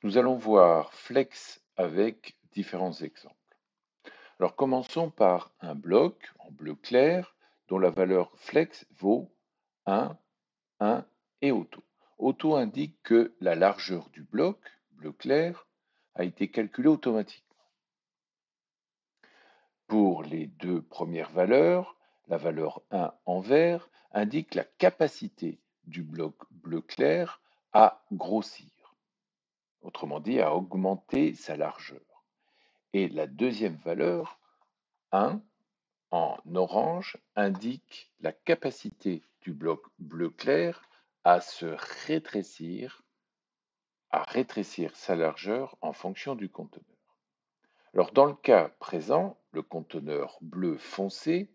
Nous allons voir Flex avec différents exemples. Alors commençons par un bloc en bleu clair dont la valeur Flex vaut 1, 1 et auto. Auto indique que la largeur du bloc, bleu clair, a été calculée automatiquement. Pour les deux premières valeurs, la valeur 1 en vert indique la capacité du bloc bleu clair à grossir, autrement dit à augmenter sa largeur. Et la deuxième valeur, 1, en orange, indique la capacité du bloc bleu clair à se rétrécir, à rétrécir sa largeur en fonction du conteneur. Alors dans le cas présent, le conteneur bleu foncé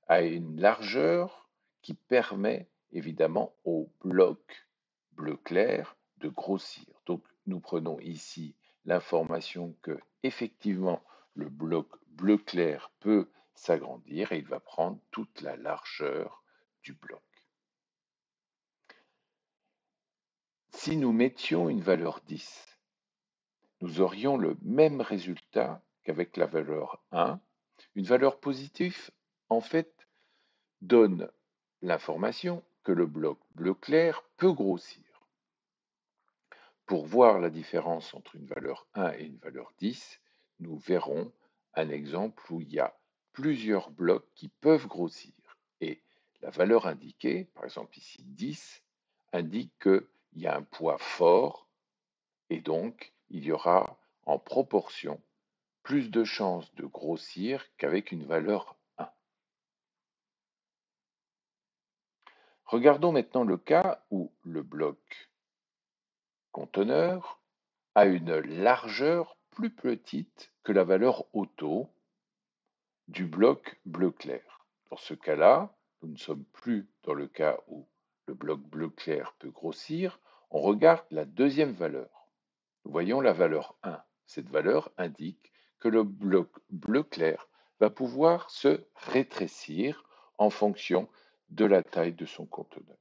a une largeur qui permet évidemment au bloc bleu clair de grossir. Donc nous prenons ici l'information que effectivement le bloc bleu clair peut s'agrandir et il va prendre toute la largeur du bloc. Si nous mettions une valeur 10, nous aurions le même résultat qu'avec la valeur 1. Une valeur positive, en fait, donne l'information que le bloc bleu clair peut grossir. Pour voir la différence entre une valeur 1 et une valeur 10, nous verrons un exemple où il y a plusieurs blocs qui peuvent grossir. Et la valeur indiquée, par exemple ici 10, indique qu'il y a un poids fort et donc il y aura en proportion plus de chances de grossir qu'avec une valeur 1. Regardons maintenant le cas où le bloc conteneur a une largeur plus petite que la valeur auto du bloc bleu clair. Dans ce cas-là, nous ne sommes plus dans le cas où le bloc bleu clair peut grossir. On regarde la deuxième valeur. Nous voyons la valeur 1. Cette valeur indique que le bloc bleu clair va pouvoir se rétrécir en fonction de la taille de son conteneur.